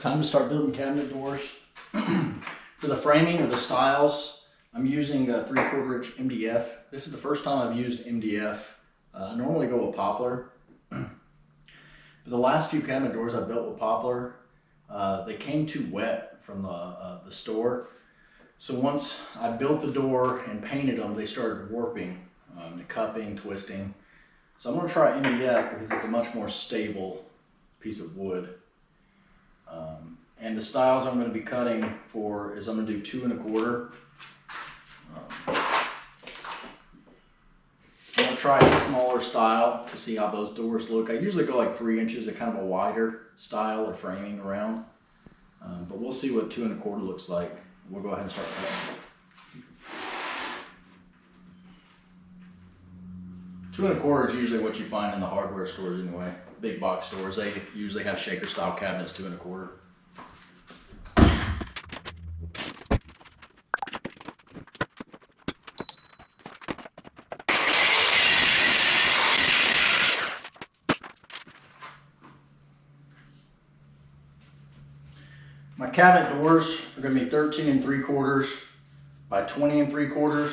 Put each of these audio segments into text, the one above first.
time to start building cabinet doors. For the framing of the stiles, I'm using a 3/4 inch MDF. This is the first time I've used MDF. I normally go with poplar. For the last few cabinet doors I built with poplar, they came too wet from the store. So once I built the door and painted them, they started warping, and cupping, twisting. So I'm going to try MDF because it's a much more stable piece of wood. And the stiles I'm going to be cutting for is I'm going to do 2 1/4. I'm going to try a smaller style to see how those doors look. I usually go like 3 inches, a kind of a wider style of framing around. But we'll see what 2 1/4 looks like. We'll go ahead and start cutting. 2 1/4 is usually what you find in the hardware stores anyway. Big box stores, they usually have shaker style cabinets 2 1/4. My cabinet doors are going to be 13 3/4 by 20 3/4.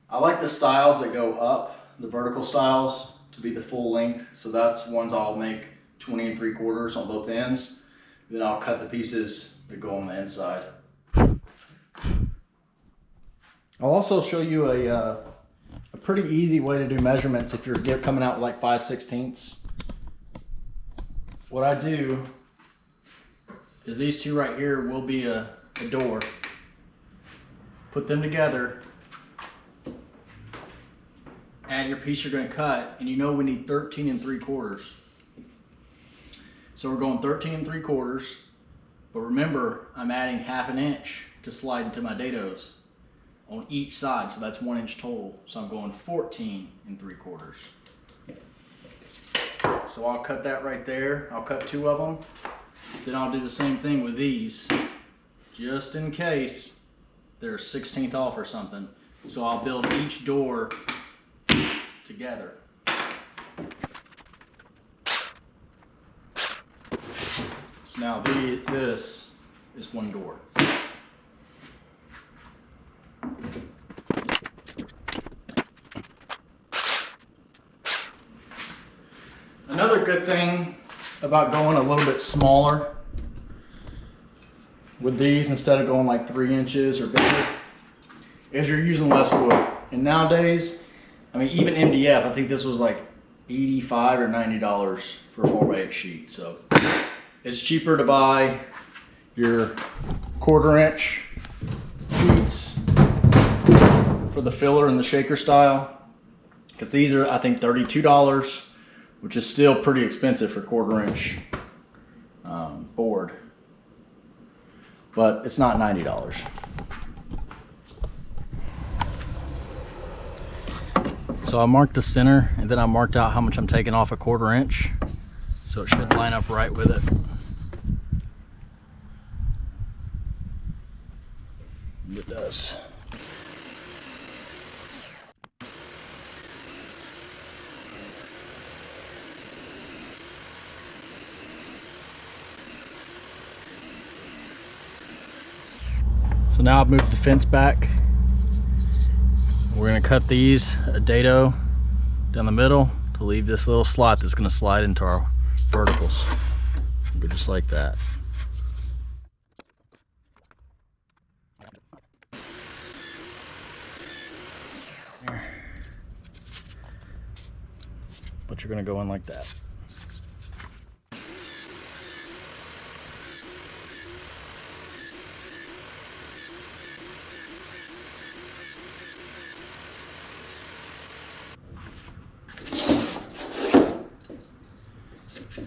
I like the stiles that go up, the vertical stiles, to be the full length. So that's ones I'll make 20 3/4 on both ends. Then I'll cut the pieces that go on the inside. I'll also show you a pretty easy way to do measurements if you're coming out with like 5/16. What I do is these two right here will be a door. Put them together, add your piece you're going to cut, and you know we need 13 3/4. So we're going 13 3/4, but remember I'm adding 1/2 inch to slide into my dados on each side, so that's 1 inch total. So I'm going 14 3/4. So I'll cut that right there. I'll cut 2 of them. Then I'll do the same thing with these, just in case they're 1/16 off or something. So I'll build each door together. So now this is one door. Another good thing about going a little bit smaller with these instead of going like 3 inches or bigger is you're using less wood. And nowadays, I mean, even MDF, I think this was like $85 or $90 for a 4x8 sheet. So it's cheaper to buy your 1/4 inch sheets for the filler and the shaker style, because these are, I think, $32, which is still pretty expensive for 1/4 inch board, but it's not $90. So I marked the center, and then I marked out how much I'm taking off a 1/4 inch, so it should line up right with it. It does. So now I've moved the fence back. We're going to cut these a dado down the middle to leave this little slot that's going to slide into our verticals. Go just like that. But you're going to go in like that.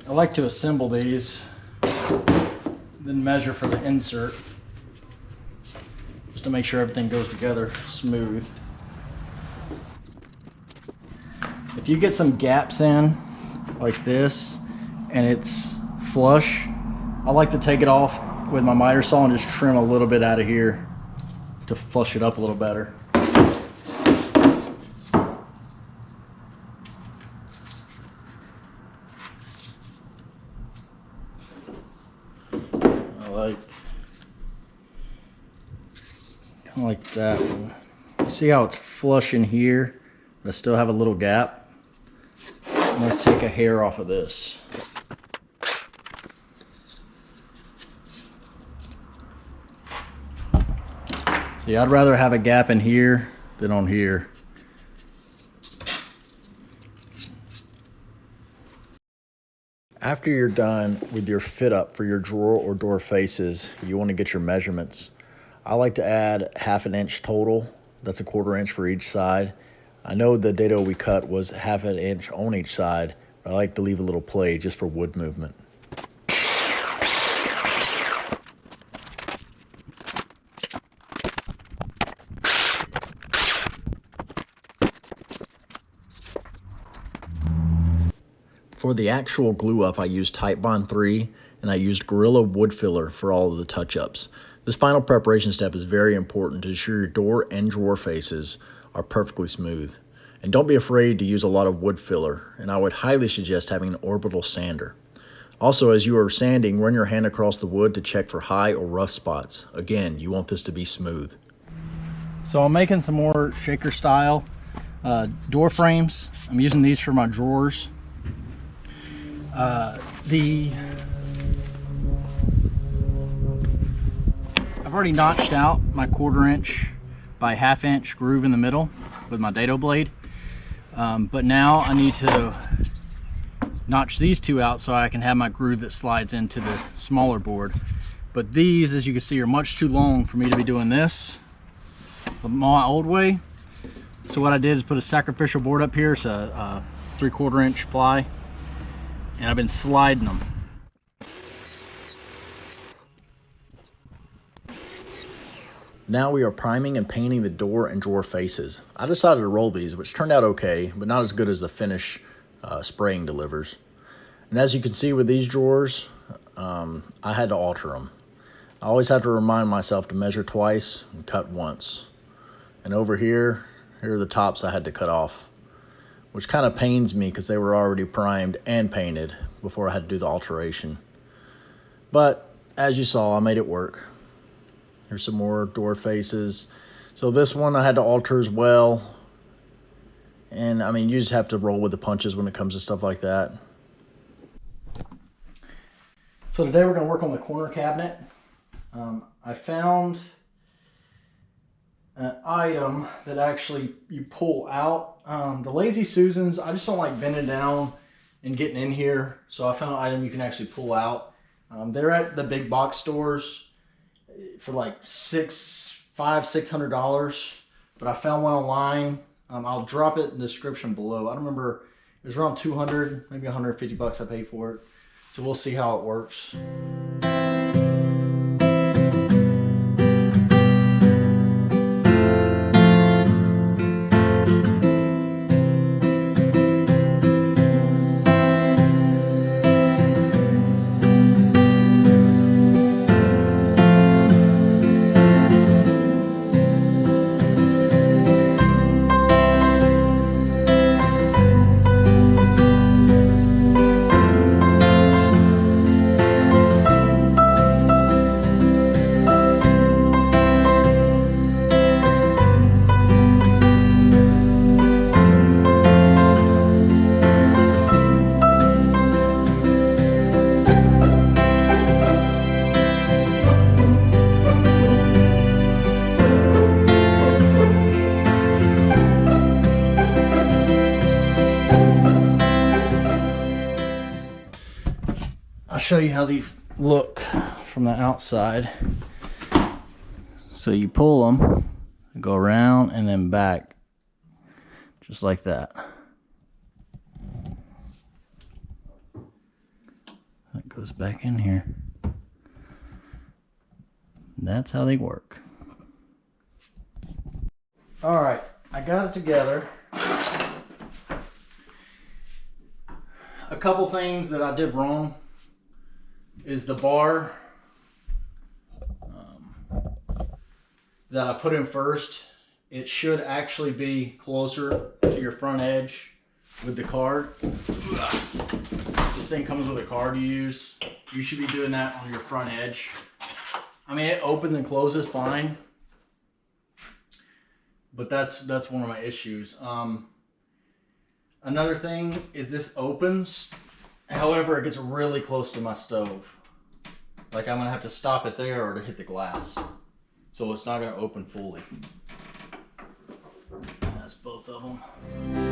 I like to assemble these, then measure for the insert, just to make sure everything goes together smooth. If you get some gaps in, like this, and it's flush, I like to take it off with my miter saw and just trim a little bit out of here to flush it up a little better. like kind of like that one. You see how it's flush in here, but I still have a little gap. I'm going to take a hair off of this. See, I'd rather have a gap in here than on here. After you're done with your fit up for your drawer or door faces, you want to get your measurements. I like to add 1/2 inch total. That's 1/4 inch for each side. I know the dado we cut was 1/2 inch on each side, but I like to leave a little play just for wood movement. For the actual glue up, I used Titebond 3 and I used Gorilla Wood Filler for all of the touch-ups. This final preparation step is very important to ensure your door and drawer faces are perfectly smooth. And don't be afraid to use a lot of wood filler, and I would highly suggest having an orbital sander. Also, as you are sanding, run your hand across the wood to check for high or rough spots. Again, you want this to be smooth. So I'm making some more shaker style door frames. I'm using these for my drawers. I've already notched out my 1/4 inch by 1/2 inch groove in the middle with my dado blade. But now I need to notch these two out so I can have my groove that slides into the smaller board. But these, as you can see, are much too long for me to be doing this my old way. So what I did is put a sacrificial board up here. It's a 3/4 inch ply. And I've been sliding them. Now we are priming and painting the door and drawer faces. I decided to roll these, which turned out okay, but not as good as the finish spraying delivers. And as you can see with these drawers, I had to alter them. I always have to remind myself to measure twice and cut once. And over here are the tops I had to cut off, which kind of pains me because they were already primed and painted before I had to do the alteration. But as you saw, I made it work. Here's some more door faces. So this one I had to alter as well. And I mean, you just have to roll with the punches when it comes to stuff like that. So today we're going to work on the corner cabinet. I found an item that actually you pull out. The Lazy Susans, I just don't like bending down and getting in here, so I found an item you can actually pull out. They're at the big box stores for like $600, but I found one online. I'll drop it in the description below. I don't remember, it was around 200, maybe 150 bucks I paid for it. So we'll see how it works. Show you how these look from the outside. So you pull them, go around and then back, just like that. That goes back in here. That's how they work. All right, I got it together. A couple things that I did wrong is the bar that I put in first. It should actually be closer to your front edge with the card. This thing comes with a card you use. You should be doing that on your front edge. I mean, it opens and closes fine, but that's one of my issues. Another thing is this opens, however, it gets really close to my stove. Like I'm gonna have to stop it there or to hit the glass. So it's not gonna open fully. That's both of them.